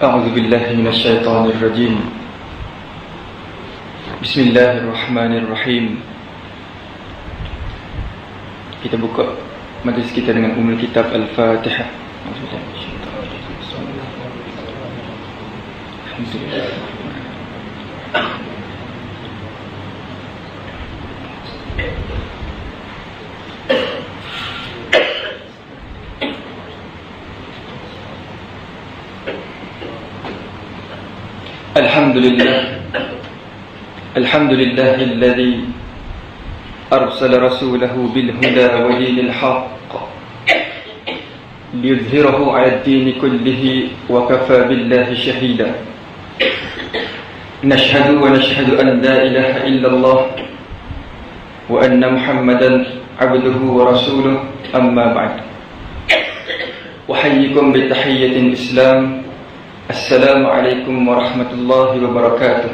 أعوذ بالله من الشيطان الرجيم. بسم الله الرحمن الرحيم. Kita buka majlis kita dengan Ummul Kitab Al-Fatihah. الحمد لله الذي أرسل رسوله بالهدى ودين الحق ليظهره على الدين كله وكفى بالله شهيدا. نشهد أن لا إله إلا الله وأن محمدا عبده ورسوله. أما بعد، أحييكم بتحية الإسلام. السلام عليكم ورحمة الله وبركاته.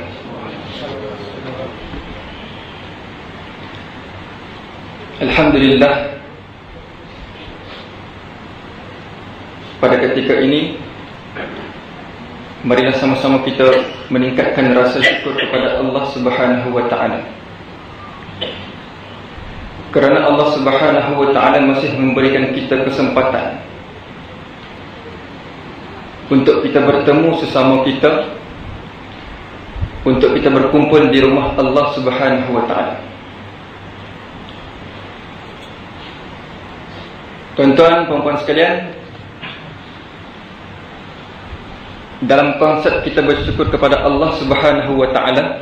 Alhamdulillah, pada ketika ini marilah sama-sama kita meningkatkan rasa syukur kepada Allah Subhanahu wa ta'ala, kerana Allah Subhanahu wa ta'ala masih memberikan kita kesempatan untuk kita bertemu sesama kita, untuk kita berkumpul di rumah Allah Subhanahu wa ta'ala. Tuan-tuan, puan-puan sekalian, dalam konsep kita bersyukur kepada Allah Subhanahu wa ta'ala,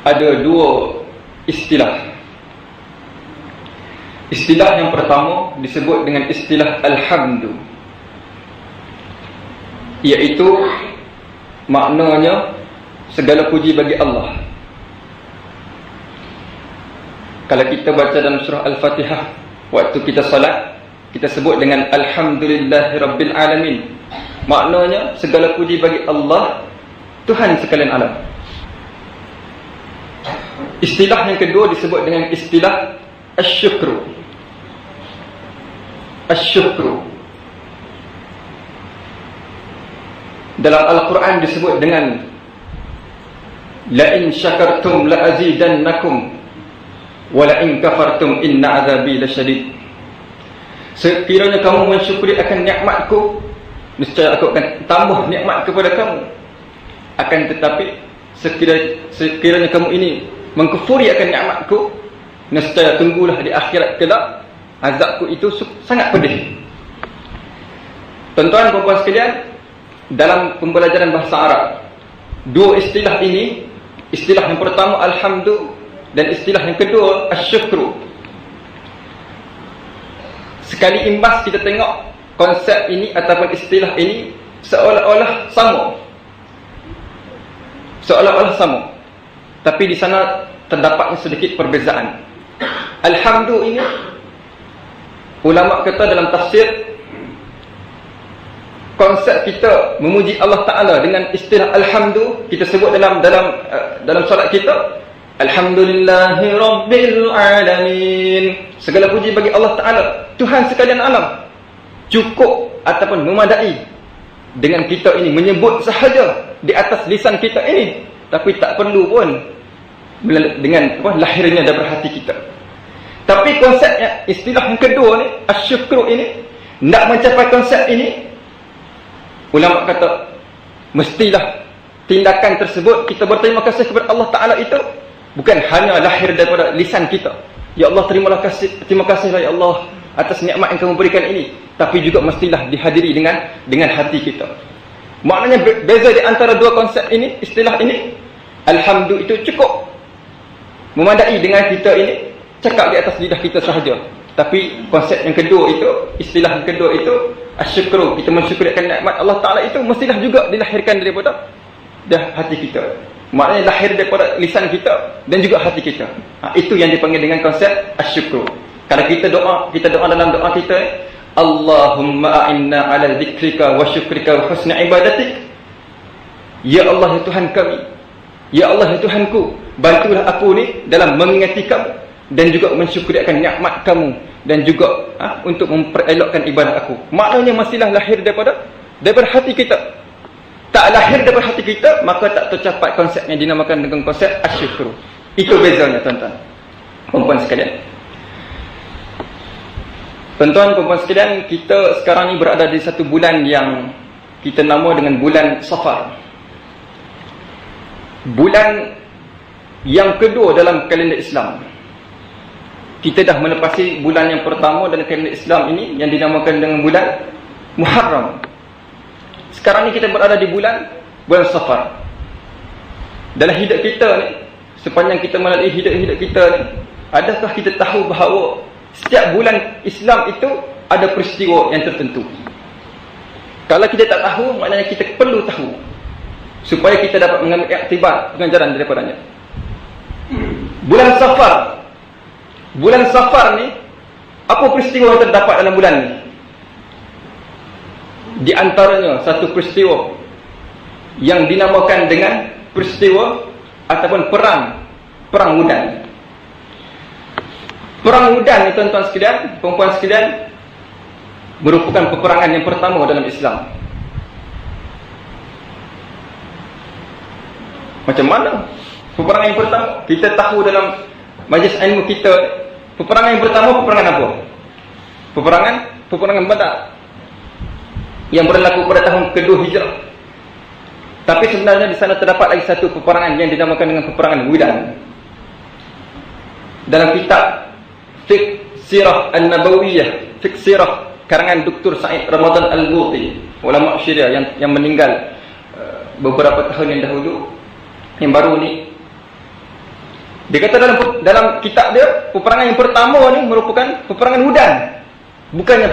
ada dua istilah. Istilah yang pertama disebut dengan istilah Alhamdu, iaitu maknanya segala puji bagi Allah. Kalau kita baca dalam surah Al-Fatihah, waktu kita salat, kita sebut dengan Alhamdulillahi Rabbil Alamin. Maknanya segala puji bagi Allah, Tuhan sekalian alam. Istilah yang kedua disebut dengan istilah Asyukru. Asyukru dalam Al-Quran disebut dengan La in syakartum la azidannakum wala in kafartum inna azabi lasyadid. Sekiranya kamu mensyukuri akan nikmatku, niscaya aku akan tambah nikmat kepada kamu. Akan tetapi sekiranya kamu ini mengkufuri akan nikmatku, niscaya tunggulah di akhirat kelak, azabku itu sangat pedih. Tuan-tuan, puan-puan sekalian, dalam pembelajaran bahasa Arab, dua istilah ini, istilah yang pertama Alhamdu dan istilah yang kedua Asyukru, sekali imbas kita tengok konsep ini ataupun istilah ini seolah-olah sama, seolah-olah sama, tapi di sana terdapatnya sedikit perbezaan. Alhamdu ini, ulama kata dalam tafsir, konsep kita memuji Allah Ta'ala dengan istilah Alhamdu, kita sebut dalam solat kita, Alhamdulillahi Rabbil Alamin. Segala puji bagi Allah Ta'ala, Tuhan sekalian alam. Cukup ataupun memadai dengan kita ini menyebut sahaja di atas lisan kita ini, tapi tak perlu pun dengan lahirnya daripada hati kita. Tapi konsepnya, istilah yang kedua ni, Asyukru ini, nak mencapai konsep ini, ulama kata mestilah tindakan tersebut kita berterima kasih kepada Allah Ta'ala itu bukan hanya lahir daripada lisan kita, ya Allah terima kasihlah ya Allah atas nikmat yang kamu berikan ini, tapi juga mestilah dihadiri dengan hati kita. Maknanya beza di antara dua konsep ini, istilah ini, Alhamdu itu cukup memadai dengan kita ini cakap di atas lidah kita sahaja. Tapi konsep yang kedua itu, istilah yang kedua itu Asyukru, kita mensyukuri akan nikmat Allah Ta'ala itu mestilah juga dilahirkan daripada hati kita. Maknanya lahir daripada lisan kita dan juga hati kita. Itu yang dipanggil dengan konsep Asyukru. Kalau kita doa dalam doa kita, Allahumma a'inna ala zikrika wa syukrika wa husni ibadatik. Ya Allah, ya Tuhan kami, ya Allah, ya Tuhanku, bantulah aku ni dalam mengingati kamu dan juga mensyukuri akan nikmat kamu dan juga untuk memperelokkan ibadah aku. Maknanya mestilah lahir daripada daripada hati kita. Tak lahir daripada hati kita, maka tak tercapai konsep yang dinamakan dengan konsep asyukru. Itu bezanya tuan-tuan, perempuan sekalian. Tuan-tuan, perempuan sekalian, kita sekarang ni berada di satu bulan yang kita nama dengan bulan Safar. Bulan yang kedua dalam kalender Islam. Kita dah melepasi bulan yang pertama dalam kalender Islam ini, yang dinamakan dengan bulan Muharram. Sekarang ni kita berada di bulan Safar. Dalam hidup kita ni, sepanjang kita melalui hidup kita ni, adakah kita tahu bahawa setiap bulan Islam itu ada peristiwa yang tertentu? Kalau kita tak tahu, maknanya kita perlu tahu supaya kita dapat mengambil iktibar pengajaran daripadanya. Bulan Safar ni, apa peristiwa yang terdapat dalam bulan ni? Di antaranya satu peristiwa yang dinamakan dengan peristiwa ataupun perang Udan. Perang Udan ni tuan-tuan sekalian, perempuan sekalian, merupakan peperangan yang pertama dalam Islam. Macam mana peperangan yang pertama? Kita tahu dalam majlis ilmu kita, peperangan yang pertama peperangan apa? Peperangan Badar, yang berlaku pada tahun kedua Hijrah. Tapi sebenarnya di sana terdapat lagi satu peperangan yang dinamakan dengan peperangan Udan. Dalam kitab Fiqh Sirah An-Nabawiyah, Fiqh Sirah karangan Dr. Said Ramadan Al-Buti, ulama Syiah yang meninggal beberapa tahun yang dahulu, yang baru ni, dia kata dalam kitab dia, peperangan yang pertama ni merupakan peperangan Udan, bukannya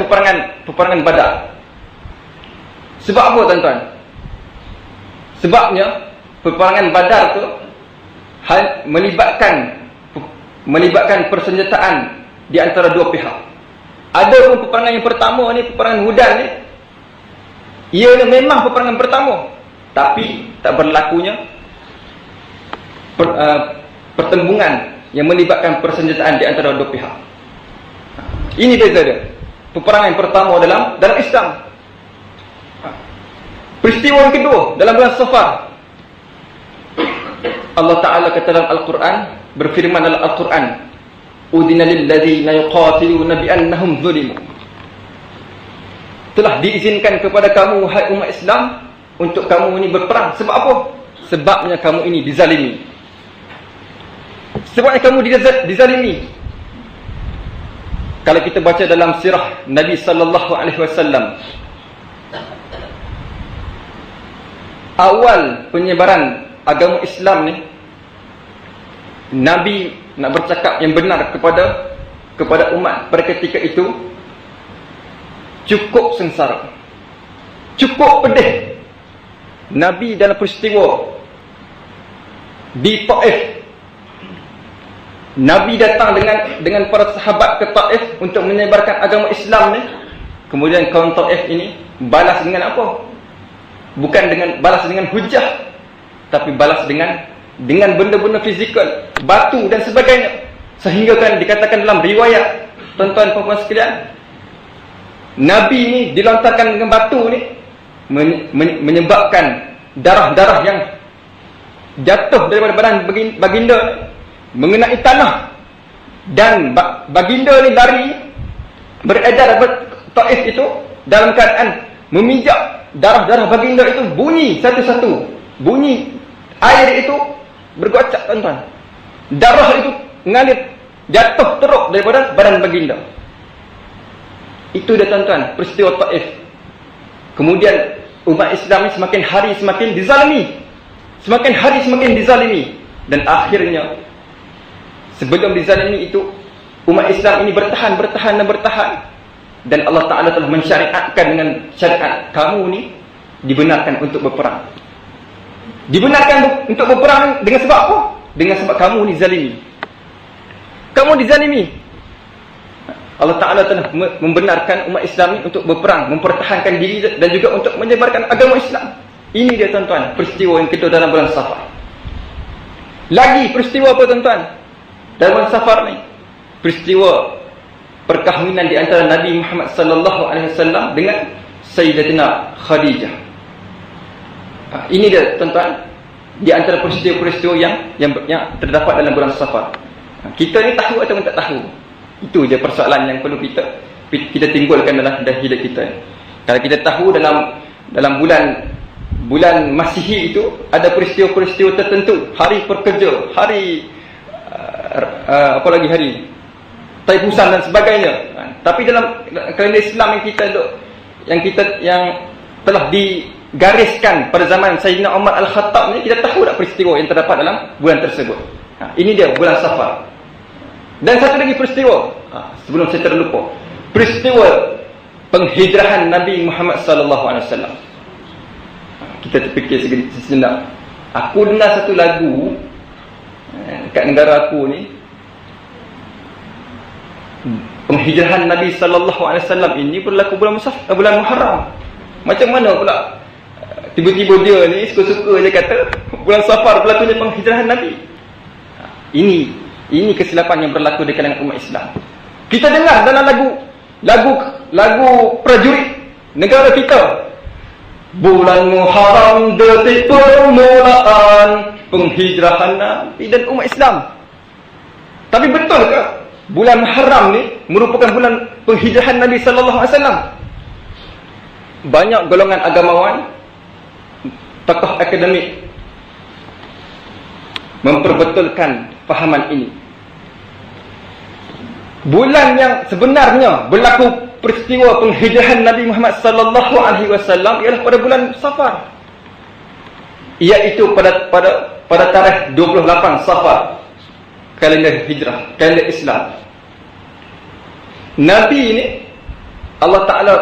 peperangan Badar. Sebab apa tuan-tuan? Sebabnya peperangan Badar tu melibatkan persenjataan di antara dua pihak. Ada pun peperangan yang pertama ni, peperangan Udan ni, ia memang peperangan pertama, tapi tak berlakunya pertembungan yang melibatkan persenjataan di antara dua pihak. Ini beza dia. Peperangan yang pertama dalam Islam. Peristiwa yang kedua dalam bulan Safar, Allah Ta'ala kata dalam Al-Quran, berfirman dalam Al-Quran, udina lilladzina yuqatiluna bi'annahum zulimu. Telah diizinkan kepada kamu, wahai umat Islam, untuk kamu ini berperang. Sebab apa? Sebabnya kamu ini dizalimi. Sebabnya kamu dizalimi. Kalau kita baca dalam sirah Nabi sallallahu alaihi wasallam, awal penyebaran agama Islam ni, Nabi nak bercakap yang benar kepada umat pada ketika itu, cukup sengsara, cukup pedih. Nabi dalam peristiwa di Taif, Nabi datang dengan para sahabat ke Taif untuk menyebarkan agama Islam ni. Kemudian kaum Taif ini balas dengan apa? Bukan balas dengan hujah, tapi balas dengan benda-benda fizikal, batu dan sebagainya. Sehingga kan dikatakan dalam riwayat, tuan-tuan puan-puan sekalian, Nabi ni dilontarkan dengan batu ni menyebabkan darah-darah yang jatuh daripada badan baginda ni mengenai tanah, dan baginda ni lari beredar daripada Taif itu dalam keadaan memijak darah-darah baginda itu, bunyi satu-satu, bunyi air itu bergocak tuan-tuan, darah itu mengalir jatuh teruk daripada badan baginda. Itu dia tuan-tuan, peristiwa Taif. Kemudian umat Islam ini semakin hari semakin dizalimi, semakin hari semakin dizalimi, dan akhirnya sebelum dizalimi itu, umat Islam ini bertahan, dan Allah Ta'ala telah mensyariatkan dengan syariat, kamu ni dibenarkan untuk berperang. Dibenarkan untuk berperang dengan sebab apa? Dengan sebab kamu ni zalimi. Kamu dizalimi. Allah Ta'ala telah membenarkan umat Islam ini untuk berperang, mempertahankan diri dan juga untuk menyebarkan agama Islam. Ini dia tuan-tuan, peristiwa yang kedua dalam bulan Safar. Lagi peristiwa apa tuan-tuan dalam bulan Safar ni? Peristiwa perkahwinan di antara Nabi Muhammad sallallahu alaihi wasallam dengan Sayyidatina Khadijah. Ini dia tuan-tuan, di antara peristiwa-peristiwa yang terdapat dalam bulan Safar. Kita ni tahu atau tak tahu? Itu je persoalan yang perlu kita timbulkan dalam hidup kita. Kalau kita tahu dalam bulan Masihi itu ada peristiwa-peristiwa tertentu, hari pekerja, hari apa lagi hari Taipusan dan sebagainya. Tapi dalam kalender Islam yang telah digariskan pada zaman Sayyidina Umar Al-Khattab ni, kita tahu tak peristiwa yang terdapat dalam bulan tersebut. Ini dia bulan Safar. Dan satu lagi peristiwa, sebelum saya terlupa, peristiwa penghijrahan Nabi Muhammad sallallahu alaihi wasallam. Kita terfikir sejenak. Aku dengar satu lagu kat negara aku ni, penghijrahan Nabi sallallahu alaihi wasallam ini berlaku bulan Muharram. Macam mana pula tiba-tiba dia ni suka-suka je kata bulan Safar berlakunya penghijrahan Nabi. Ini kesilapan yang berlaku di kalangan umat Islam. Kita dengar dalam lagu prajurit negara kita, bulan Muharram detik permulaan penghijrahan Nabi dan umat Islam. Tapi betul ke bulan Muharram ni merupakan bulan penghijrahan Nabi sallallahu alaihi wasallam? Banyak golongan agamawan, tokoh akademik memperbetulkan fahaman ini. Bulan yang sebenarnya berlaku peristiwa penghijrahan Nabi Muhammad sallallahu alaihi wasallam ialah pada bulan Safar. Iaitu pada tarikh 28 Safar kalender hijrah, kalender Islam. Nabi ini Allah Taala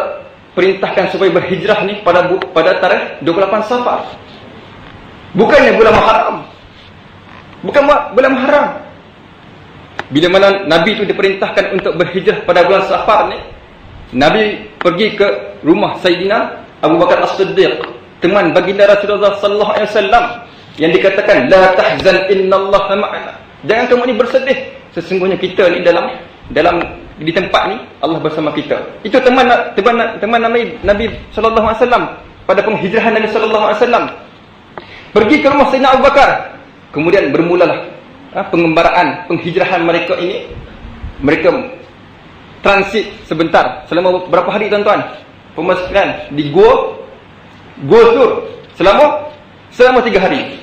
perintahkan supaya berhijrah ni pada tarikh 28 Safar. Bukannya bulan Muharram. Bukan bulan Muharram. Bila mana Nabi itu diperintahkan untuk berhijrah pada bulan Safar ni, Nabi pergi ke rumah Sayyidina Abu Bakar As-Siddiq, teman baginda Rasulullah sallallahu alaihi wasallam, yang dikatakan la tahzan innallaha ma'ana. Jangan kamu ni bersedih, sesungguhnya kita ni di tempat ni Allah bersama kita. Itu teman Nabi sallallahu alaihi wasallam pada penghijrahan Nabi sallallahu alaihi wasallam. Pergi ke rumah Sayyidina Abu Bakar. Kemudian bermulalah pengembaraan penghijrahan mereka ini. Mereka transit sebentar selama berapa hari tuan-tuan? Pemasukan di Gua Sur selama 3 hari.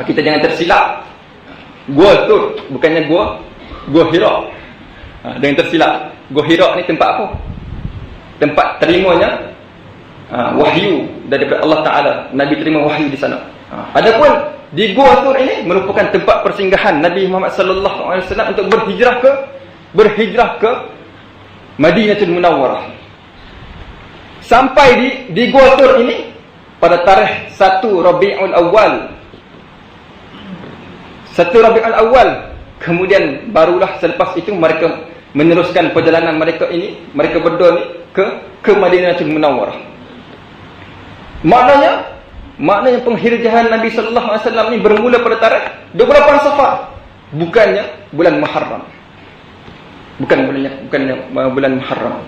Kita jangan tersilap. Gua Sur bukannya Gua Hira. Jangan tersilap. Gua Hira ni tempat apa? Tempat terimanya wahyu daripada Allah Taala. Nabi terima wahyu di sana. Adapun di Gua Sur ini merupakan tempat persinggahan Nabi Muhammad sallallahu alaihi wasallam untuk berhijrah ke Madinatul Munawwarah. Sampai di Gua Sur ini pada tarikh 1 Rabiul Awal. Kemudian barulah selepas itu mereka meneruskan perjalanan mereka berdua ni ke Madinatul Munawwarah. Maknanya penghijrahan Nabi sallallahu alaihi wasallam ni bermula pada tarikh 28 Safar, bukannya bulan Muharram. Bukannya bulan Muharram.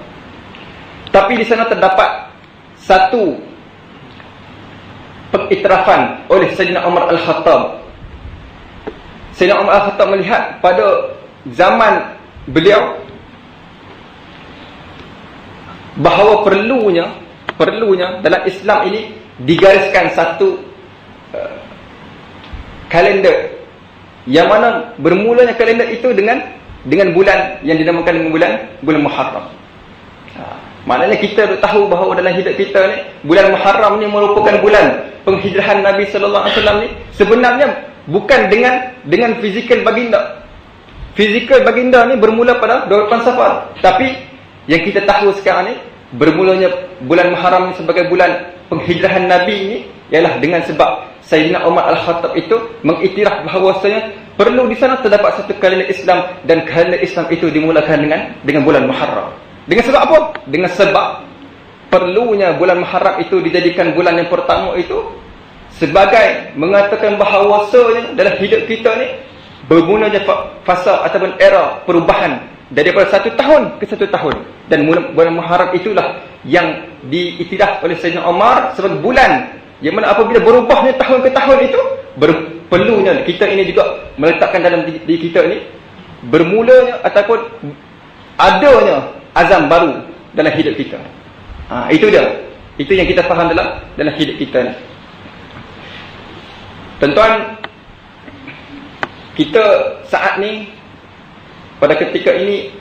Tapi di sana terdapat satu pengiktirafan oleh Sayyidina Umar Al-Khattab. Sayyidina Umar Al-Khattab melihat pada zaman beliau bahawa perlunya dalam Islam ini digariskan satu kalender yang mana bermulanya kalender itu dengan bulan yang dinamakan dengan bulan Muharram. Maknanya kita tahu bahawa dalam hidup kita ni bulan Muharram ni merupakan bulan penghijrahan Nabi sallallahu alaihi wasallam ni sebenarnya bukan dengan fizikal baginda. Fizikal baginda ni bermula pada 28 Safar, tapi yang kita tahu sekarang ni bermulanya bulan Muharram ni sebagai bulan penghijrahan Nabi ini ialah dengan sebab Sayyidina Umar Al-Khattab itu mengiktiraf bahawasanya perlu di sana terdapat satu kalender Islam, dan kalender Islam itu dimulakan dengan bulan Muharram. Dengan sebab apa? Dengan sebab perlunya bulan Muharram itu dijadikan bulan yang pertama itu sebagai mengatakan bahawasanya dalam hidup kita ni bermulanya fasa ataupun era perubahan daripada satu tahun ke satu tahun, dan bulan Muharram itulah yang diiktiraf oleh Sayyidina Umar sebagai bulan, yang mana apabila berubahnya tahun ke tahun itu, perlunya kita ini juga meletakkan dalam diri kita ini, bermulanya ataupun adanya azam baru dalam hidup kita. Itu dia. Itu yang kita faham dalam hidup kita ni. Tuan-tuan, kita saat ni, pada ketika ini,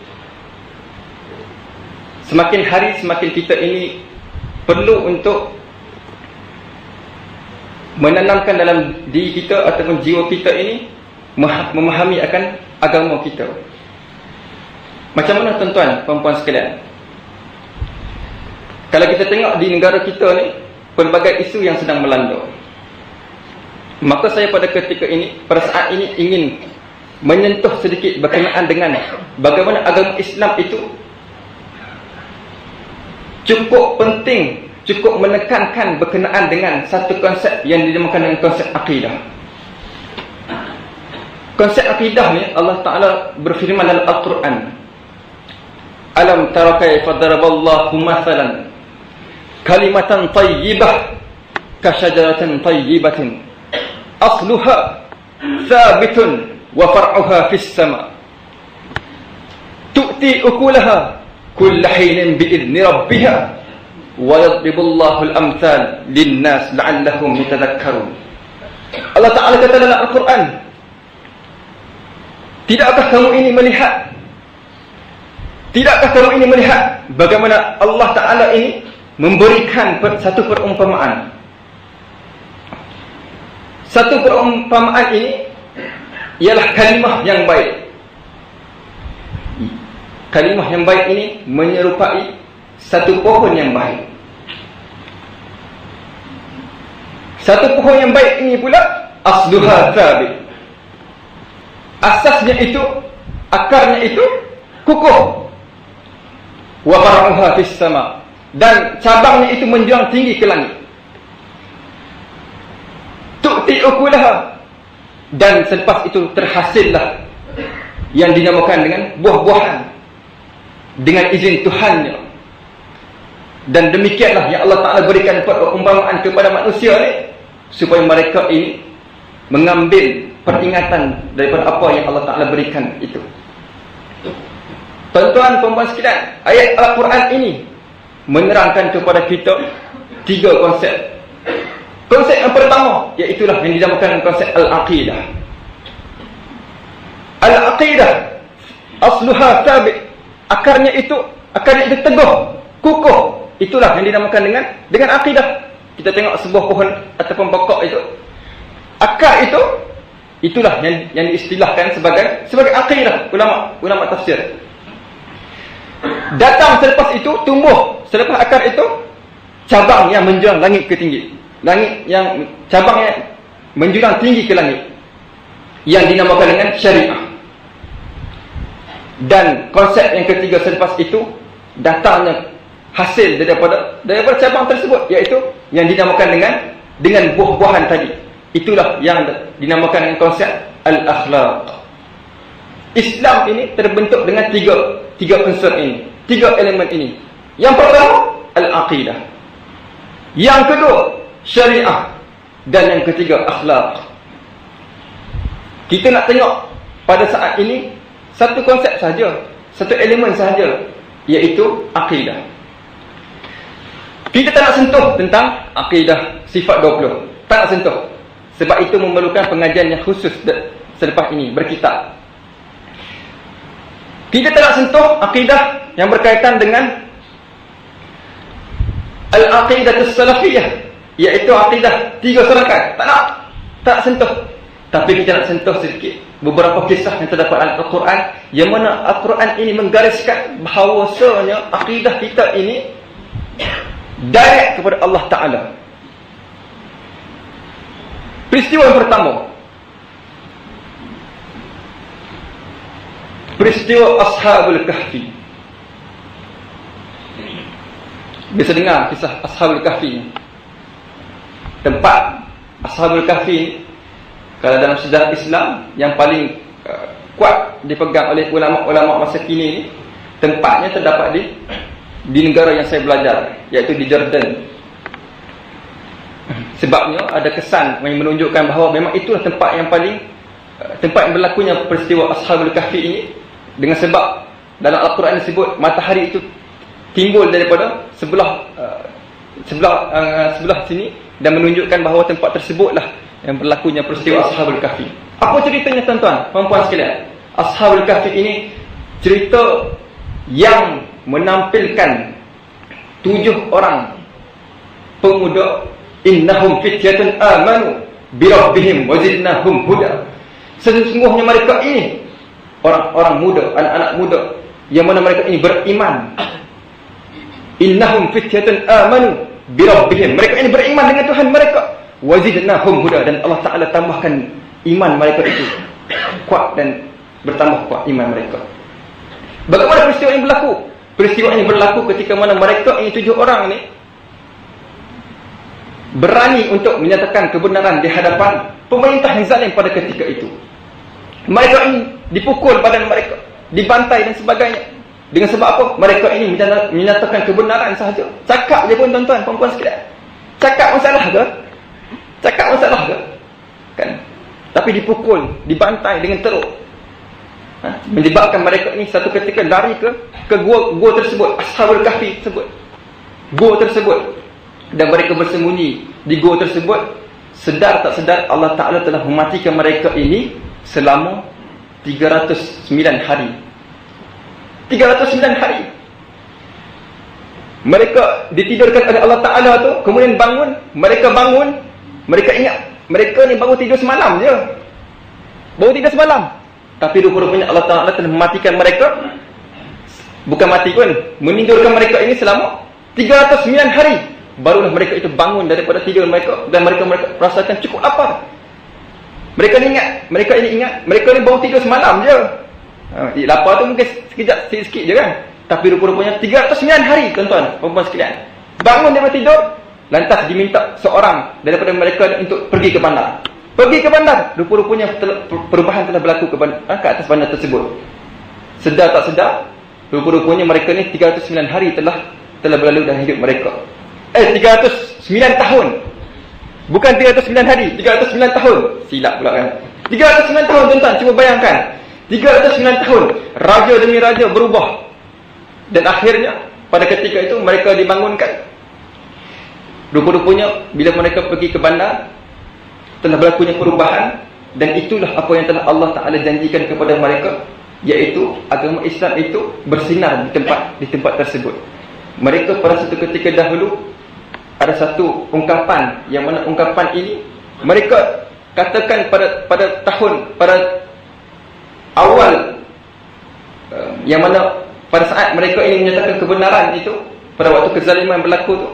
semakin hari semakin kita ini perlu untuk menanamkan dalam diri kita ataupun jiwa kita ini memahami akan agama kita. Macam mana tuan-tuan, puan-puan sekalian? Kalau kita tengok di negara kita ni, pelbagai isu yang sedang melanda. Maka saya pada ketika ini, pada saat ini ingin menyentuh sedikit berkenaan dengan bagaimana agama Islam itu cukup penting, cukup menekankan berkenaan dengan satu konsep yang dinamakan dengan konsep akidah. Konsep akidah ni Allah Ta'ala berfirman dalam Al-Quran, alam tara kaifa daraballahu mathalan kalimatan tayyibah kasyajaratin tayyibatin asluha thabitun wa far'uha fis sama tu'ti ukulaha kulla hinin bi'idni rabbiha wa yadribullahu al-amthal linnas la'allahum yatadhakkarun. Allah Ta'ala kata dalam Al-Quran, tidakkah kamu ini melihat, tidakkah kamu ini melihat bagaimana Allah Ta'ala ini memberikan satu perumpamaan. Satu perumpamaan ini ialah kalimah yang baik. Kalimah yang baik ini menyerupai satu pohon yang baik. Satu pohon yang baik ini pula asluha thabit. Asasnya itu, akarnya itu kukuh. Wa far'uha fis sama, dan cabangnya itu menjulang tinggi ke langit. Tu'ti ukulaha, dan selepas itu terhasillah yang dinamakan dengan buah-buahan dengan izin Tuhannya. Dan demikianlah yang Allah Ta'ala berikan perumpamaan kepada manusia ni, supaya mereka ini mengambil peringatan daripada apa yang Allah Ta'ala berikan itu. Tuan-tuan, puan-puan sekalian, ayat Al-Quran ini menerangkan kepada kita 3 konsep. Konsep yang pertama, iaitulah yang dinamakan konsep Al-Aqidah. Al-Aqidah asluha thabit, akarnya itu teguh, kukuh. Itulah yang dinamakan dengan akidah. Kita tengok sebuah pohon ataupun pokok itu, akar itu, itulah yang diistilahkan sebagai akidah ulama tafsir. Datang selepas itu, tumbuh selepas akar itu cabang yang menjulang langit ke tinggi. Langit yang cabangnya menjulang tinggi ke langit, yang dinamakan dengan syariah. Dan konsep yang ketiga selepas itu, datangnya hasil daripada cabang tersebut, iaitu yang dinamakan dengan buah-buahan tadi. Itulah yang dinamakan dengan konsep al-akhlaq. Islam ini terbentuk dengan tiga unsur ini, 3 elemen ini. Yang pertama, al-aqidah. Yang kedua, syariah. Dan yang ketiga, akhlak. Kita nak tengok pada saat ini satu konsep sahaja, satu elemen sahaja, iaitu akidah. Kita tak nak sentuh tentang akidah sifat 20. Tak nak sentuh. Sebab itu memerlukan pengajian yang khusus selepas ini, berkitab. Kita tak nak sentuh akidah yang berkaitan dengan al-aqidatus salafiyah, iaitu akidah 3 serangkai. Tak nak sentuh. Tapi kita nak sentuh sedikit beberapa kisah yang terdapat dalam Al-Quran, yang mana Al-Quran ini menggariskan bahawasanya akidah kita ini direct kepada Allah Ta'ala. Peristiwa yang pertama, peristiwa Ashabul Kahfi. Biasa dengar kisah Ashabul Kahfi. Tempat Ashabul Kahfi, kalau dalam sejarah Islam yang paling kuat dipegang oleh ulama-ulama masa kini ni, tempatnya terdapat di negara yang saya belajar, iaitu di Jordan. Sebabnya ada kesan yang menunjukkan bahawa memang itulah tempat yang paling tempat yang berlakunya peristiwa Ashabul Kahfi ini, dengan sebab dalam Al-Quran disebut matahari itu timbul daripada sebelah sini, dan menunjukkan bahawa tempat tersebutlah yang berlakunya peristiwa Ashabul Kahfi. Apa ceritanya tuan-tuan, puan-puan sekalian? Ashabul Kahfi ini cerita yang menampilkan 7 orang pemuda, innahum fityatun amanu bi rabbihim wa zidnahum huda. Sesungguhnya mereka ini orang-orang muda, anak-anak muda yang mana mereka ini beriman. Innahum fityatun amanu bi rabbihim, mereka ini beriman dengan Tuhan mereka, wa zidnahum huda, dan Allah Taala tambahkan iman mereka itu kuat dan bertambah kuat iman mereka. Bagaimana peristiwa ini berlaku? Peristiwa ini berlaku ketika mana mereka ini 7 orang ini berani untuk menyatakan kebenaran di hadapan pemerintah yang zalim pada ketika itu. Mereka ini dipukul badan mereka, dibantai dan sebagainya. Dengan sebab apa? Mereka ini menyatakan kebenaran sahaja. Cakap je pun tuan-tuan, puan-puan sekalian. Cakap masalah ke? Cakap masalah ke? Kan? Tapi dipukul, dibantai dengan teruk. Menyebabkan mereka ini satu ketika lari ke gua tersebut, Ashabul Kahfi tersebut, gua tersebut, dan mereka bersembunyi di gua tersebut. Sedar tak sedar Allah Ta'ala telah mematikan mereka ini selama 309 hari. 309 hari mereka ditidurkan oleh Allah Ta'ala tu, kemudian bangun. Mereka ingat mereka ni baru tidur semalam je, tapi rupanya Allah Ta'ala telah mematikan mereka. Bukan mati pun, menidurkan mereka ini selama 309 hari. Barulah mereka itu bangun daripada tidur mereka, dan mereka rasakan cukup lapar. Mereka ni ingat mereka ni baru tidur semalam je. Lapar tu mungkin sekejap, sikit je kan. Tapi rupanya 309 hari tuan-tuan, puan-puan sekalian. Bangun daripada tidur, lantas diminta seorang daripada mereka untuk pergi ke bandar. Rupa-rupanya perubahan telah berlaku ke atas bandar tersebut. Sedar tak sedar, rupa-rupanya mereka ni 309 hari telah berlalu dalam hidup mereka. 309 tahun. Bukan 309 hari, 309 tahun. Silap pula kan. 309 tahun tuan-tuan, cuba bayangkan. 309 tahun, raja demi raja berubah. Dan akhirnya pada ketika itu mereka dibangunkan. Rupa-rupanya bila mereka pergi ke bandar, telah berlakunya perubahan, dan itulah apa yang telah Allah Ta'ala janjikan kepada mereka, iaitu agama Islam itu bersinar di tempat tersebut. Mereka pada satu ketika dahulu ada satu ungkapan, yang mana ungkapan ini mereka katakan pada awal, yang mana pada saat mereka ini menyatakan kebenaran itu, pada waktu kezaliman berlaku tu,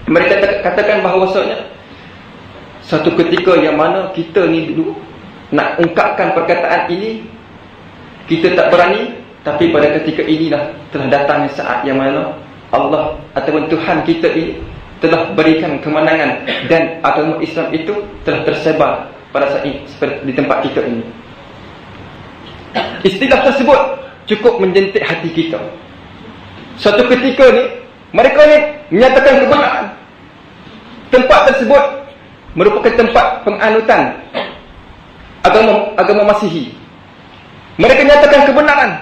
mereka katakan bahawasanya satu ketika yang mana kita ni dulu nak ungkapkan perkataan ini, kita tak berani. Tapi pada ketika inilah telah datangnya saat yang mana Allah ataupun Tuhan kita ini telah berikan kemenangan, dan agama Islam itu telah tersebar pada saat ini, seperti di tempat kita ini. Istilah tersebut cukup menjentik hati kita. Suatu ketika ni mereka ni menyatakan kebenaran. Tempat tersebut merupakan tempat penganutan agama Masihi. Mereka nyatakan kebenaran.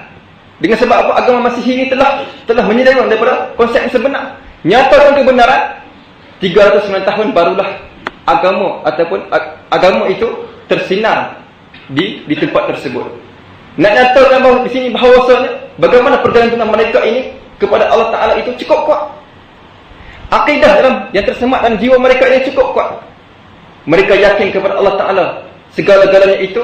Dengan sebab apa? Agama Masihi ini telah menyediakan daripada konsep yang sebenar. Nyatakan kebenaran, 309 tahun barulah agama itu tersinar di tempat tersebut. Nak nyatakan bahawa di sini bahawasanya bagaimana pergantungan mereka ini kepada Allah Ta'ala itu cukup kuat. Akidah yang tersemat dalam jiwa mereka ini cukup kuat. Mereka yakin kepada Allah Ta'ala segala-galanya itu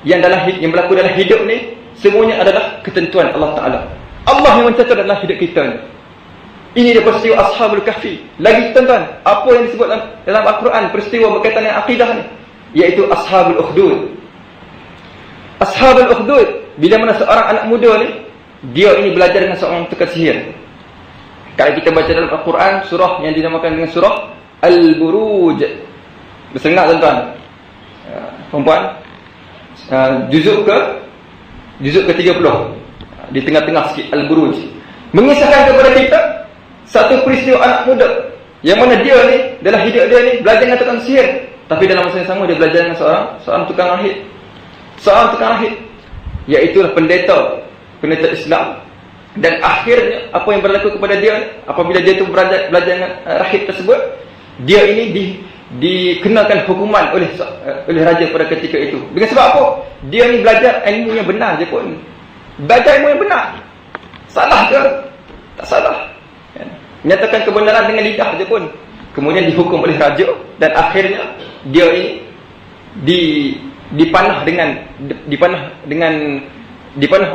yang berlaku dalam hidup ni, semuanya adalah ketentuan Allah Ta'ala. Allah yang mencatat dalam hidup kita ni. Ini dia peristiwa Ashabul Kahfi. Lagi tuan-tuan, apa yang disebut dalam Al-Quran peristiwa berkaitan dengan akidah ni, iaitu Ashabul Ukhdud. Ashabul Ukhdud, bila mana seorang anak muda ni, dia ini belajar dengan seorang tukar sihir. Kalau kita baca dalam Al-Quran, surah yang dinamakan dengan surah Al-Buruj. Bersengak tuan-tuan, perempuan, juzuk ke 30, di tengah-tengah sikit, Al-Buruj. mengisahkan kepada kita satu peristiwa anak muda yang mana dia ni dalam hidup dia ni belajar dengan tukang sihir, tapi dalam masa yang sama dia belajar dengan seorang tukang rahib. Seorang tukang rahib, iaitulah pendeta Islam. Dan akhirnya apa yang berlaku kepada dia ni, apabila dia tu belajar dengan rahib tersebut, dia ini dikenakan hukuman oleh raja pada ketika itu. Dengan sebab apa? Dia ni belajar ilmu yang benar je pun. Belajar ilmu yang benar. Salah ke? Tak salah. Menyatakan kebenaran dengan lidah je pun. Kemudian dihukum oleh raja, dan akhirnya dia ini dipanah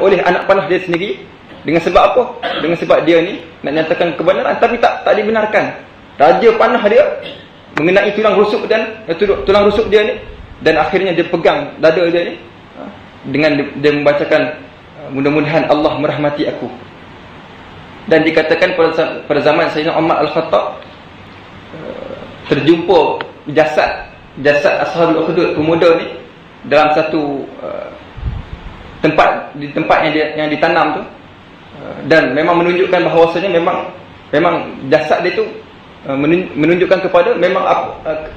oleh anak panah dia sendiri. Dengan sebab apa? Dengan sebab dia ni nak nyatakan kebenaran tapi tak dibenarkan. Raja panah dia mengenai tulang rusuk dia ni, dan akhirnya dia pegang dada dia ni dengan dia membacakan mudah-mudahan Allah merahmati aku. Dan dikatakan pada zaman Sayyidina Umar Al-Khattab terjumpa jasad Ashabul Ukhdud pemuda ni dalam satu tempat yang ditanam tu, dan memang menunjukkan bahawasanya memang jasad dia tu menunjukkan kepada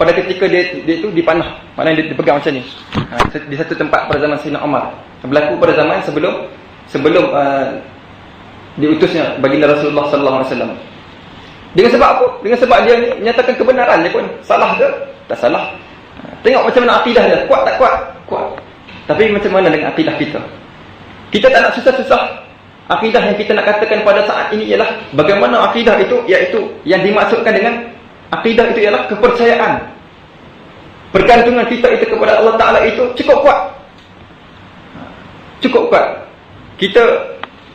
pada ketika dia itu dipanah, maknanya dia dipegang macam ni di satu tempat pada zaman Sayyidina Umar, berlaku pada zaman sebelum diutusnya baginda Rasulullah sallallahu alaihi wasallam. Dengan sebab apa? Dengan sebab dia ni menyatakan kebenaran dia pun. Salah ke? Tak salah. Tengok macam mana akidah dia, kuat tak kuat? Kuat. Tapi macam mana dengan akidah kita? Kita tak nak susah-susah. Akidah yang kita nak katakan pada saat ini ialah bagaimana akidah itu, iaitu yang dimaksudkan dengan akidah itu ialah kepercayaan. Pergantungan kita itu kepada Allah Ta'ala itu cukup kuat. Cukup kuat. Kita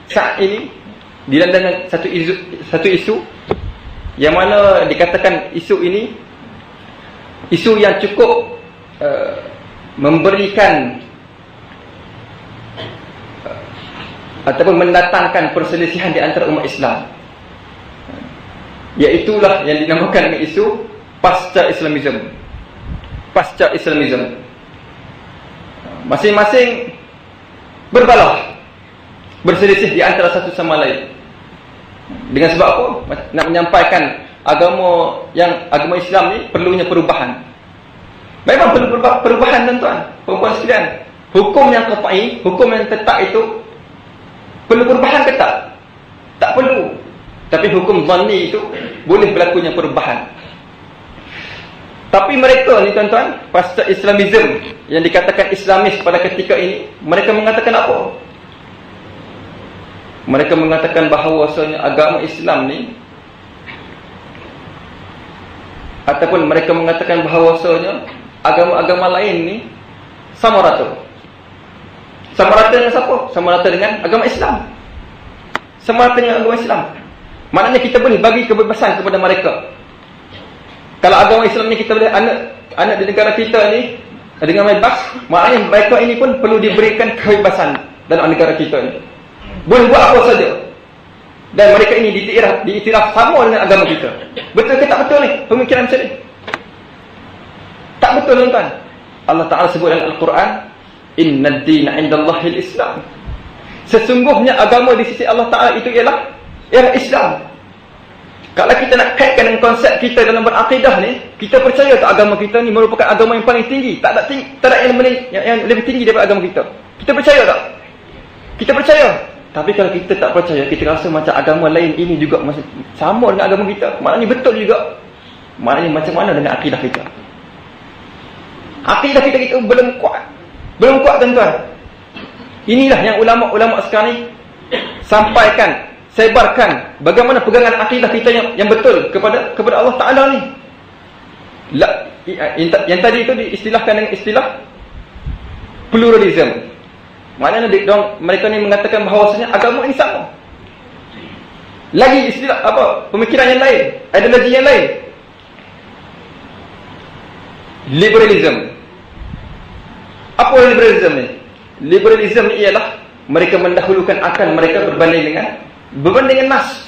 saat ini dilanda dengan satu isu yang mana dikatakan isu ini isu yang cukup memberikan ataupun mendatangkan perselisihan di antara umat Islam, iaitulah yang dinamakan dengan isu pasca Islamism. Pasca Islamism, masing-masing berbalah, berselisih di antara satu sama lain. Dengan sebab apa? Nak menyampaikan agama Islam ni perlunya perubahan. Memang perlu perubahan, tuan-tuan, perempuan sekalian. Hukum yang qat'i, hukum yang tetap itu perlu perubahan ke tak? Tak perlu. Tapi hukum zanni itu boleh berlakunya perubahan. Tapi mereka ni, tuan-tuan, pasca Islamism yang dikatakan Islamis pada ketika ini, mereka mengatakan apa? Mereka mengatakan bahawasanya agama Islam ni, ataupun mereka mengatakan bahawasanya agama-agama lain ni sama rata. Sama rata dengan siapa? Sama rata dengan agama Islam. Sama rata dengan agama Islam. Maknanya kita boleh bagi kebebasan kepada mereka. Kalau agama Islam ni kita boleh anak di negara kita ni dengan bebas, maknanya mereka ini pun perlu diberikan kebebasan dalam negara kita ni. Boleh buat apa saja. Dan mereka ini diiktiraf sama dengan agama kita. Betul ke tak betul ni pemikiran macam ni? Tak betul, tuan-tuan. Allah Ta'ala sebut dalam Al-Quran, Inna ad-dina 'indallahil Islam. Sesungguhnya agama di sisi Allah Ta'ala itu ialah Islam. Kalau kita nak kaitkan dengan konsep kita dalam berakidah ni, kita percaya tak agama kita ni merupakan agama yang paling tinggi? Tak ada yang lebih tinggi daripada agama kita. Kita percaya tak? Kita percaya. Tapi kalau kita tak percaya, kita rasa macam agama lain ini juga sama dengan agama kita, maknanya betul juga. Maknanya macam mana dengan akidah kita? Akidah kita itu belum kuat. Belum kuat, tuan-tuan. Inilah yang ulama-ulama sekarang ni sampaikan, sebarkan bagaimana pegangan akidah kita yang betul kepada Allah Ta'ala ni. Yang tadi itu diistilahkan dengan istilah pluralism. Maknanya mereka ni mengatakan bahawasanya agama ini sama. Lagi istilah apa? Pemikiran yang lain, ideologi yang lain. Liberalism. Apa liberalism ni? Liberalism ni ialah mereka mendahulukan akal mereka berbanding dengan nas.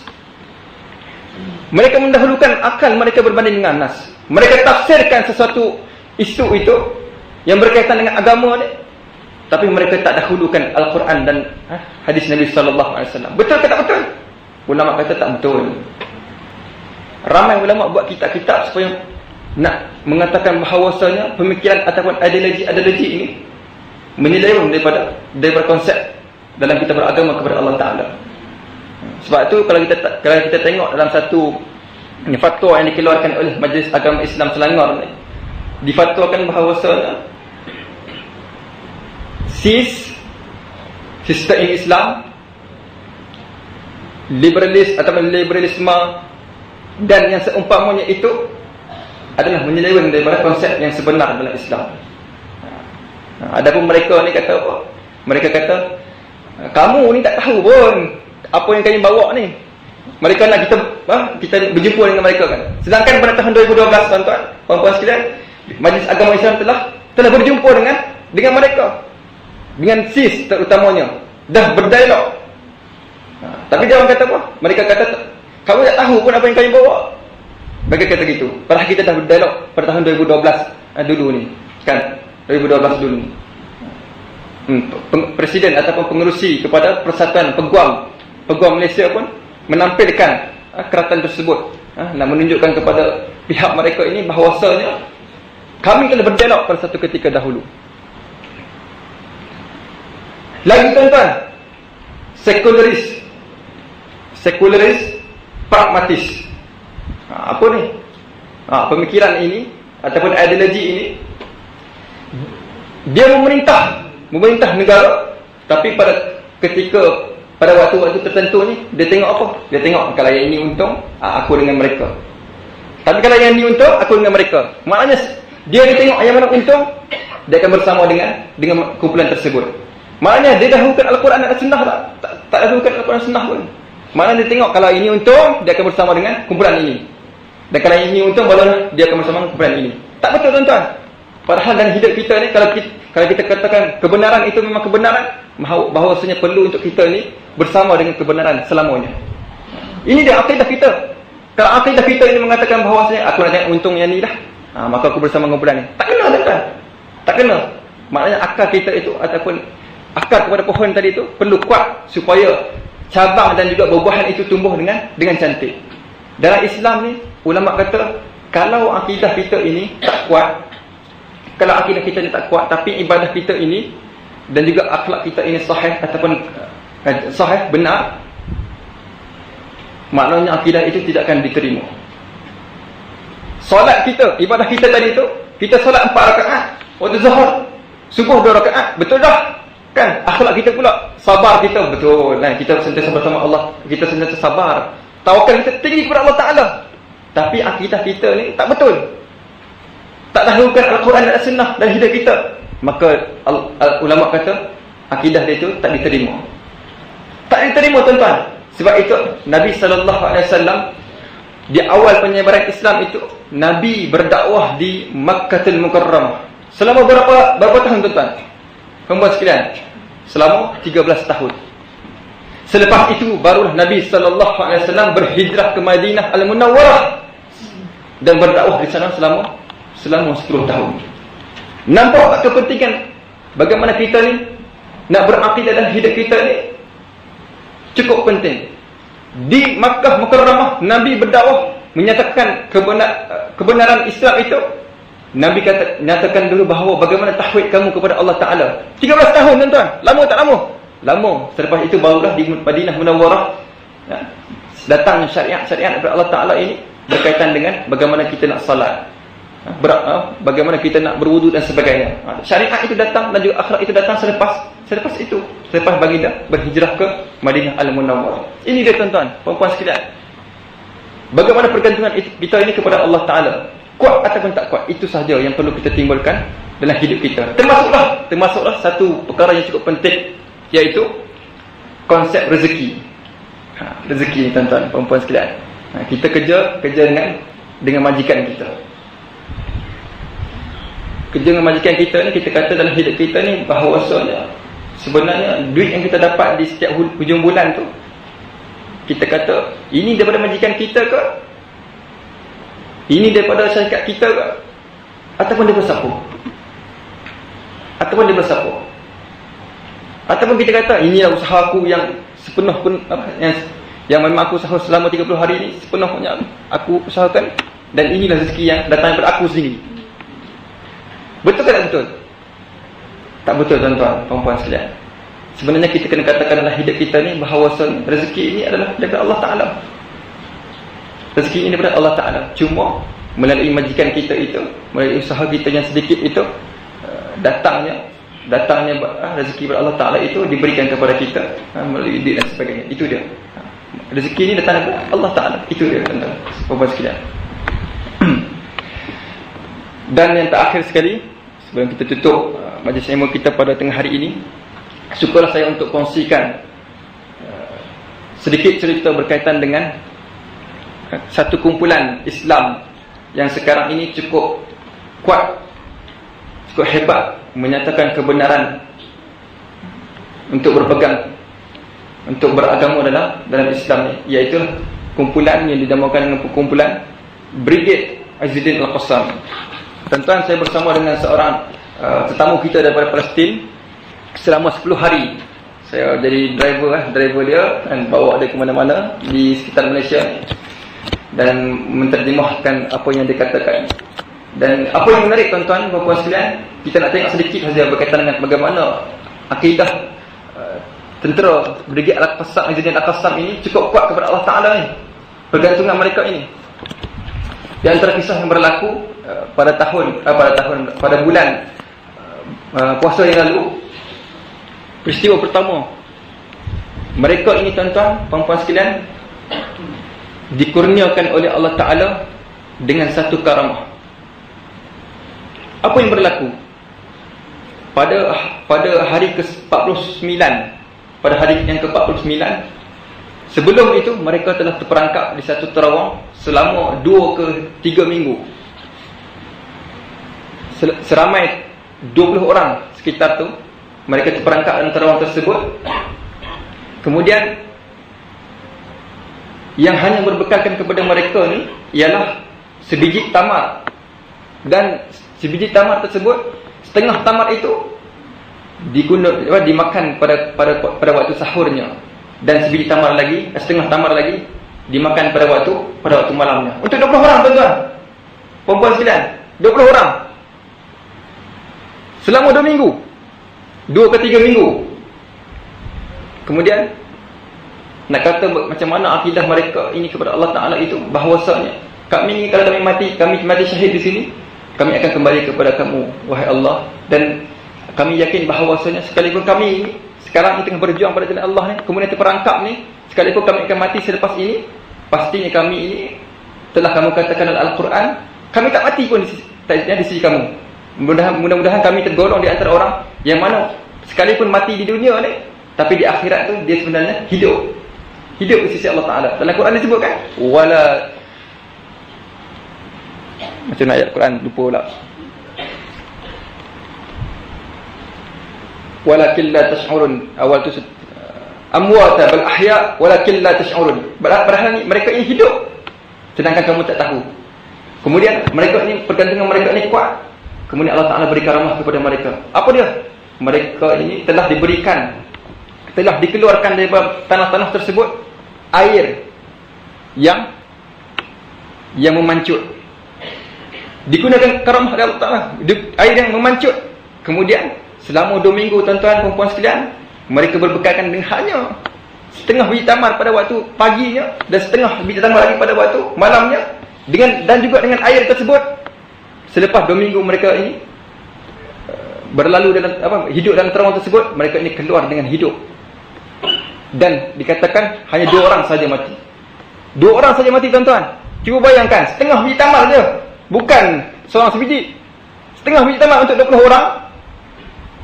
Mereka mendahulukan akal mereka berbanding dengan nas. Mereka tafsirkan sesuatu isu itu yang berkaitan dengan agama ni, tapi mereka tak dahulukan Al-Quran dan hadis Nabi sallallahu alaihi wasallam. Betul ke tak betul? ulama kata tak betul. Ramai ulama buat kitab-kitab supaya nak mengatakan bahawasanya pemikiran ataupun ideologi ini menyeleweng daripada konsep dalam kita beragama kepada Allah Ta'ala. Sebab tu kalau kita tengok dalam satu fatwa yang dikeluarkan oleh Majlis Agama Islam Selangor ni, difatwakan bahawasanya sistem Islam, liberalisme dan yang seumpamanya itu adalah menyeleweng daripada konsep yang sebenar dalam Islam. Adapun mereka ni kata apa? Mereka kata, kamu ni tak tahu pun apa yang kami bawa ni. Mereka nak kita berjumpa dengan mereka kan. Sedangkan pada tahun 2012 tuan-tuan, puan-puan sekalian, Majlis Agama Islam telah berjumpa dengan mereka, dengan SIS terutamanya, dah berdialog. Tapi dia orang kata apa? Mereka kata, kamu tak tahu pun apa yang kami bawa. Mereka kata gitu. Padahal kita dah berdialog pada tahun 2012 dulu ni kan, 2012 dulu ni. Presiden ataupun pengerusi kepada Persatuan Peguam Malaysia pun menampilkan keratan tersebut, nak menunjukkan kepada pihak mereka ini bahawasanya kami telah berdialog pada satu ketika dahulu. Lagi tuan-tuan, sekularis pragmatis. Apa ni? Pemikiran ini ataupun ideologi ini, dia memerintah negara, tapi pada waktu-waktu tertentu ni dia tengok apa? Dia tengok kalau yang ini untung, aku dengan mereka. Tapi kalau yang ini untung, aku dengan mereka. Maknanya dia tengok yang mana untung, dia akan bersama dengan kumpulan tersebut. Maknanya dia dahulukan Al-Quran dan Sunnah tak dahulukan Al-Quran dan Sunnah pun. Maknanya dia tengok kalau ini untung, dia akan bersama dengan kumpulan ini. Dan kalau ini untung, barulah dia akan bersama dengan kumpulan ini. Tak betul tuan-tuan. Padahal dalam hidup kita ni, kalau kita katakan kebenaran itu memang kebenaran, bahawasanya perlu untuk kita ni bersama dengan kebenaran selamanya. Ini dia akidah kita. Kalau akidah kita ini mengatakan bahawasanya aku nak tengok untung yang ni dah, maka aku bersama kumpulan ni. Tak kena tuan-tuan. Tak kena. Maknanya akar kita itu ataupun akar kepada pohon tadi itu perlu kuat supaya cabang dan juga buah-buahan itu tumbuh dengan cantik. Dalam Islam ni, ulama kata kalau akidah kita ini tak kuat, kalau akidah kita ni tak kuat, tapi ibadah kita ini dan juga akhlak kita ini sahih ataupun sahih, benar, maknanya akidah itu tidak akan diterima. Solat kita, ibadah kita tadi itu, kita solat 4 rakaat waktu zuhur, subuh 2 rakaat, betul dah? Kan? Akhlak kita pula, sabar kita, betul. Kita sentiasa bersama Allah, kita sentiasa sabar. Tawakal kita tinggi kepada Allah Ta'ala. Tapi akidah kita ni tak betul. Tak dahulukan Al-Quran dan As-Sunnah dalam hidup kita. Maka ulama kata akidah dia itu tak diterima. Tak diterima tuan-tuan. Sebab itu Nabi SAW di awal penyebaran Islam itu, Nabi berdakwah di Makkahul Mukarramah. Selama berapa tahun tuan-tuan? Pembuat sekalian, selama 13 tahun. Selepas itu barulah Nabi SAW berhijrah ke Madinah Al-Munawwarah dan berdakwah di sana selama 10 tahun. Nampak tak kepentingan bagaimana kita ni nak berakidah dalam hidup kita ni? Cukup penting. Di Makkah Mukarramah Nabi berdakwah, menyatakan kebenaran Islam itu. Nabi nyatakan dulu bahawa bagaimana tauhid kamu kepada Allah Ta'ala. 13 tahun tuan-tuan. Lama tak lama? Lama. Selepas itu barulah di Madinah Munawwarah datang syariat daripada Allah Ta'ala ini berkaitan dengan bagaimana kita nak salat, bagaimana kita nak berwudu dan sebagainya. Syariat itu datang dan juga akhlak itu datang selepas itu. Selepas baginda berhijrah ke Madinah Al-Munawwarah. Ini dia tuan-tuan, puan-puan sekalian. Bagaimana pergantungan kita ini kepada Allah Ta'ala. Kuat ataupun tak kuat, itu sahaja yang perlu kita timbulkan dalam hidup kita. Termasuklah satu perkara yang cukup penting, iaitu konsep rezeki. Rezeki ni tuan-tuan, perempuan sekalian. Kita kerja dengan majikan kita. Kerja dengan majikan kita ni, kita kata dalam hidup kita ni bahawasanya sebenarnya duit yang kita dapat di setiap hujung bulan tu, kita kata ini daripada majikan kita ke? Ini daripada syarikat kita ke? Ataupun daripada siapa? Ataupun kita kata inilah usaha aku yang yang memang aku sahur selama 30 hari ini sepenuhnya aku usahakan, dan inilah rezeki yang datang daripada aku sendiri. Betul ke tak betul? Tak betul tuan-tuan, puan-puan sekalian. Sebenarnya kita kena katakan dalam hidup kita ni bahawa rezeki ini adalah daripada Allah Ta'ala. Rezeki ini daripada Allah Ta'ala. Cuma melalui majikan kita itu, melalui usaha kita yang sedikit itu, datangnya rezeki daripada Allah Ta'ala itu diberikan kepada kita melalui duit dan sebagainya. Itu dia. Rezeki ini datang daripada Allah Ta'ala. Itu dia tuan-tuan, puan-puan sekalian. Dan yang terakhir sekali, sebelum kita tutup majlis ilmu kita pada tengah hari ini, sukalah saya untuk kongsikan sedikit cerita berkaitan dengan satu kumpulan Islam yang sekarang ini cukup kuat, cukup hebat menyatakan kebenaran untuk berpegang, untuk beragama dalam Islam ni, iaitu kumpulan yang dinamakan dengan kumpulan Brigade Izzuddin Al-Qassam. Tuan-tuan, saya bersama dengan seorang tetamu kita daripada Palestin selama 10 hari. Saya jadi driver dia dan bawa dia ke mana-mana di sekitar Malaysia dan menterjemahkan apa yang dikatakan. Dan apa yang menarik tuan-tuan, puan-puan sekalian, kita nak tengok sedikit saja berkaitan dengan bagaimana akidah tentera Brigade Al-Qassam, Izzuddin Al-Qassam ini cukup kuat kepada Allah Ta'ala ni, pergantungan mereka ini. Di antara kisah yang berlaku pada bulan puasa yang lalu, peristiwa pertama, mereka ini tuan-tuan, puan-puan sekalian, dikurniakan oleh Allah Ta'ala dengan satu karamah. Apa yang berlaku? Pada hari ke-49, pada hari yang ke-49, sebelum itu mereka telah terperangkap di satu terowong selama 2 ke 3 minggu. Seramai 20 orang sekitar tu, mereka terperangkap dalam terowong tersebut. Kemudian yang hanya berbekalkan kepada mereka ni ialah sebiji tamar, dan sebiji tamar tersebut, setengah tamar itu dimakan pada waktu sahurnya, dan sebiji tamar lagi, setengah tamar lagi dimakan pada waktu malamnya. Untuk 20 orang tuan-tuan, perempuan sekalian, 20 orang selama 2 minggu, 2 ke 3 minggu. Kemudian nak kata macam mana akidah mereka ini kepada Allah Ta'ala itu, bahawasanya kami, kalau kami mati syahid di sini, kami akan kembali kepada kamu, wahai Allah. Dan kami yakin bahawasanya sekalipun kami ini sekarang ini tengah berjuang pada jalan Allah ni, kemudian terperangkap ni, sekalipun kami akan mati selepas ini, pastinya kami ini telah kamu katakan dalam Al-Quran, kami tak mati pun di sisi kamu. Mudah-mudahan kami tergolong di antara orang yang mana sekalipun mati di dunia ni, tapi di akhirat tu dia sebenarnya hidup di sisi Allah Ta'ala. Dalam Quran disebutkan wala, macam mana ayat Quran, lupa pula, walakin la tash'urun, awal tu amwata bal ahya walakin la tash'urun, padahal mereka ini hidup sedangkan kamu tak tahu. Kemudian mereka ini, pergantungan mereka ini kuat. Kemudian Allah Ta'ala beri karamah kepada mereka. Apa dia? Mereka ini telah dikeluarkan dari tanah-tanah tersebut air yang memancut. Digunakan karamah dari Allah Ta'ala, air yang memancut. Kemudian selama 2 minggu tuan-tuan, perempuan sekalian, mereka berbekalkan dengan hanya setengah biji tamar pada waktu paginya, dan setengah biji tamar lagi pada waktu malamnya, dan juga dengan air tersebut. Selepas 2 minggu mereka ini berlalu dalam hidup dalam terowong tersebut, mereka ini keluar dengan hidup. Dan dikatakan hanya 2 orang saja mati. 2 orang saja mati tuan-tuan. Cuba bayangkan, setengah biji tamar je, bukan seorang sebiji. Setengah biji tamar untuk 20 orang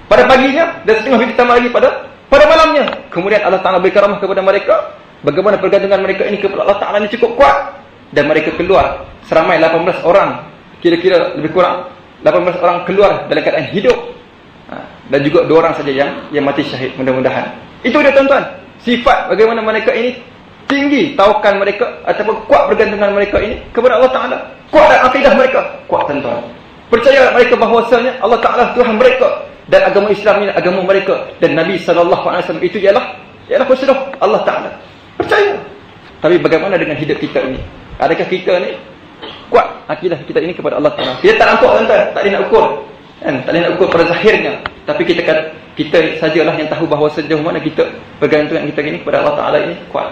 pada paginya, dan setengah biji tamar lagi pada malamnya. Kemudian Allah Ta'ala beri karamah kepada mereka. Bagaimana pergantungan mereka ini kepada Allah Ta'ala ini cukup kuat. Dan mereka keluar seramai 18 orang, kira-kira lebih kurang 18 orang keluar dalam keadaan hidup. Dan juga 2 orang saja yang mati syahid, mudah-mudahan. Itu dia tuan-tuan, sifat bagaimana mereka ini tinggi tawakkal mereka ataupun kuat pergantungan mereka ini kepada Allah Ta'ala. Kuat dan akidah mereka kuat tuan-tuan. Percaya mereka bahawasanya Allah Ta'ala Tuhan mereka, dan agama Islam ini agama mereka, dan Nabi SAW itu ialah Rasulullah Allah Ta'ala. Percaya. Tapi bagaimana dengan hidup kita ini? Adakah kita ni kuat akidah kita ini kepada Allah Ta'ala? Kita tak nampak tuan-tuan, tak boleh nak ukur kan? Tak boleh nak ukur pada zahirnya. Tapi kita sajalah yang tahu bahawa sejauh mana kita bergantungan kita ini kepada Allah Ta'ala ini kuat.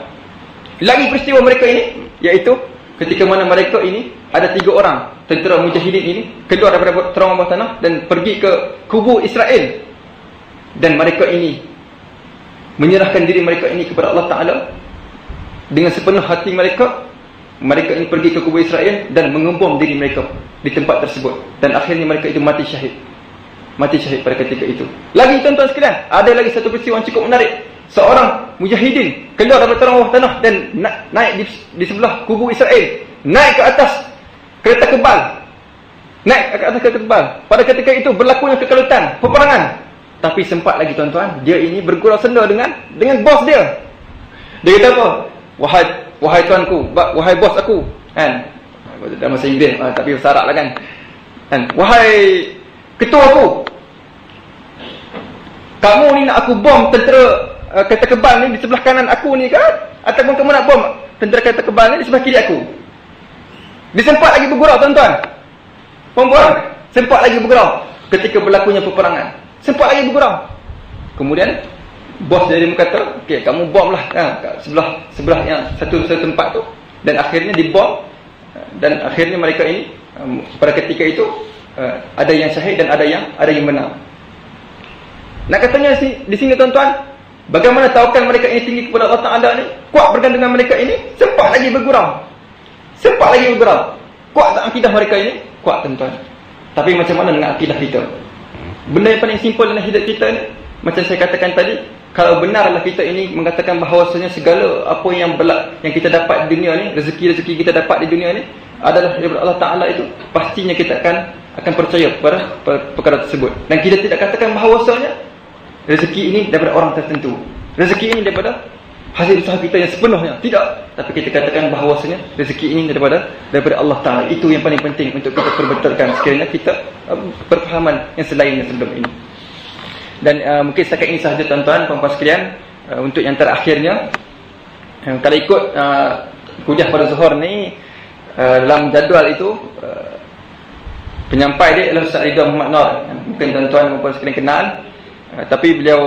Lagi peristiwa mereka ini, iaitu ketika mana mereka ini ada 3 orang tentera mujahidin ini keluar daripada terowongan bawah tanah dan pergi ke kubu Israel, dan mereka ini menyerahkan diri mereka ini kepada Allah Ta'ala dengan sepenuh hati mereka. Mereka ini pergi ke kubu Israel dan mengebom diri mereka di tempat tersebut, dan akhirnya mereka itu mati syahid pada ketika itu. Lagi tuan-tuan sekalian, ada lagi satu peristiwa yang cukup menarik. Seorang mujahidin keluar daripada terowongan bawah tanah dan naik di sebelah kubu Israel, naik ke atas kereta kebal, pada ketika itu berlakunya kekalutan, peperangan. Tapi sempat lagi tuan-tuan, dia ini bergurau senda dengan bos dia. Dia kata apa? Wahai tuanku, wahai bos aku, kan? Dalam bahasa Inggeris, tapi bahasa Arab lah kan? Wahai ketua aku, kamu ni nak aku bom tentera kereta kebal ni di sebelah kanan aku ni kan? Ataupun kamu nak bom tentera kereta kebal ni di sebelah kiri aku? Dia sempat lagi bergurau tuan-tuan. Puan-puan, sempat lagi bergurau ketika berlakunya peperangan. Sempat lagi bergurau. Kemudian bos dia berkata, okey, kamu bom lah sebelah yang satu tempat tu, dan akhirnya dibom, dan akhirnya mereka ini pada ketika itu ada yang syahid dan ada yang menang. Nak katanya di sini tuan-tuan, bagaimana tawakkal mereka ini tinggi kepada Allah Ta'ala ni, kuat bergantungan mereka ini, sempat lagi bergurau, kuat tak akidah mereka ini? Kuat tuan-tuan. Tapi macam mana dengan akidah kita? Benda yang paling simple dalam hidup kita ni, macam saya katakan tadi, kalau benarlah kita ini mengatakan bahawasanya segala apa yang kita dapat di dunia ni, rezeki kita dapat di dunia ni adalah daripada Allah Ta'ala itu, pastinya kita akan percaya kepada perkara tersebut. Dan kita tidak katakan bahawasanya rezeki ini daripada orang tertentu, rezeki ini daripada hasil usaha kita yang sepenuhnya. Tidak. Tapi kita katakan bahawasanya rezeki ini daripada Allah Ta'ala. Itu yang paling penting untuk kita perbetulkan sekiranya kita berfahaman yang selainnya sebelum ini. Dan mungkin setakat ini sahaja tuan-tuan, puan-puan sekalian. Untuk yang terakhirnya, kalau ikut kuliah pada Zuhur ni, dalam jadual itu penyampai dia adalah Ustaz Ridwan Muhammad Nur. Mungkin tuan-tuan dan puan-puan sekalian kenal, tapi beliau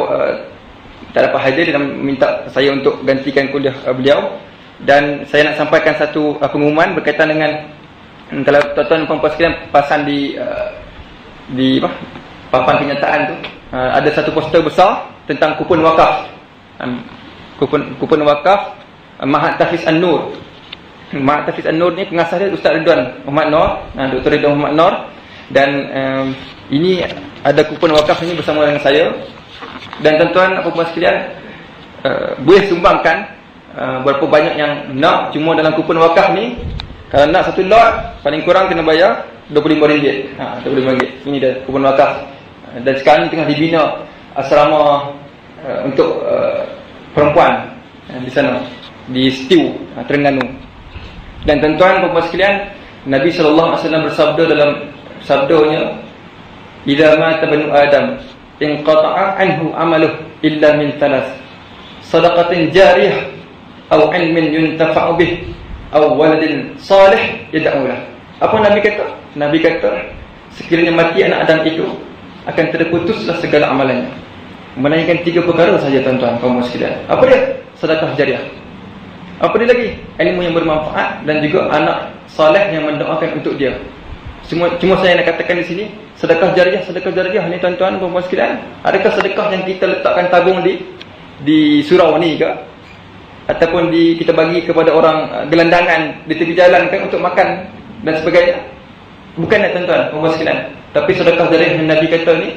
tak dapat hadir dan minta saya untuk gantikan kuliah beliau. Dan saya nak sampaikan satu pengumuman berkaitan dengan, kalau tuan-tuan dan puan-puan sekalian pasang di papan kenyataan tu, ada satu poster besar tentang kupon wakaf, kupon wakaf Mahat Tahfiz An-Nur. Mahat Tahfiz An-Nur ni pengasas dia Ustaz Ridwan Muhammad Nur, Dr. Ridwan Muhammad Nur. Dan ini ada kupon wakaf ini bersama dengan saya. Dan tuan-tuan dan puan-puan sekalian, boleh sumbangkan berapa banyak yang nak. Cuma dalam kupon wakaf ni, kalau nak satu lot, paling kurang kena bayar RM25. RM25. Ini dia kupon wakaf. Dan sekarang ni tengah dibina asrama untuk perempuan di sana, di Stiu, Terengganu. Dan tuan-tuan dan puan-puan sekalian, Nabi SAW bersabda dalam sabdanya, "Idza mata banu Adam inqata'a anhu amaluhu illa min thalath, sadaqatin jariyah aw ilmin yuntafa'u bih aw waladin salih yad'u lahu." Apa Nabi kata? Nabi kata, sekiranya mati anak Adam itu, akan terputuslah segala amalannya, melainkan 3 perkara saja tuan-tuan kaum sekalian. Apa dia? Sedekah jariah. Apa dia lagi? Ilmu yang bermanfaat dan juga anak soleh yang mendoakan untuk dia. Cuma saya nak katakan di sini, sedekah jariah ni tuan-tuan dan puan sekalian, adakah sedekah yang kita letakkan tabung di surau ni ke? Ataupun kita bagi kepada orang gelandangan di tepi jalan kan untuk makan dan sebagainya? Bukan tuan-tuan dan puan sekalian. Tapi sedekah jariah yang Nabi kata ni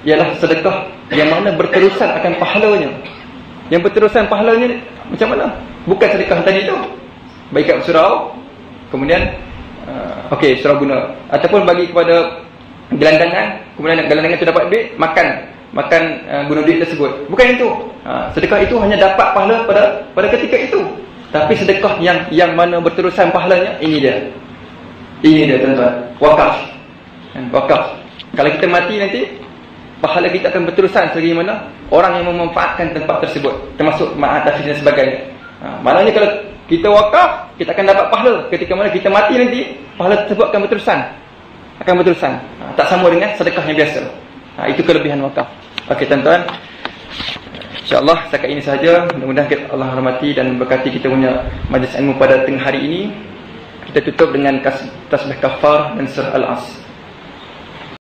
ialah sedekah yang mana berterusan akan pahalanya. Yang berterusan pahalanya macam mana? Bukan sedekah tadi tu, baikkan surau, kemudian surau guna, ataupun bagi kepada gelandangan, kemudian gelandangan tu dapat duit, makan guna duit tersebut. Bukan itu. Sedekah itu hanya dapat pahala pada ketika itu. Tapi sedekah yang mana berterusan pahalanya, ini dia tuan-tuan, wakaf. Kalau kita mati nanti, pahala kita akan berterusan selagi mana orang yang memanfaatkan tempat tersebut, termasuk Mahat Tahfiz dan sebagainya. Maknanya Kita wakaf, kita akan dapat pahala. Ketika mana kita mati nanti, pahala tersebut akan berterusan. Tak sama dengan sedekah yang biasa. Itu kelebihan wakaf. Okey tuan-tuan, InsyaAllah setakat ini sahaja. Mudah-mudahan Allah rahmati dan berkati kita punya majlis ilmu pada tengah hari ini. Kita tutup dengan tasbih kafar dan surah Al-As.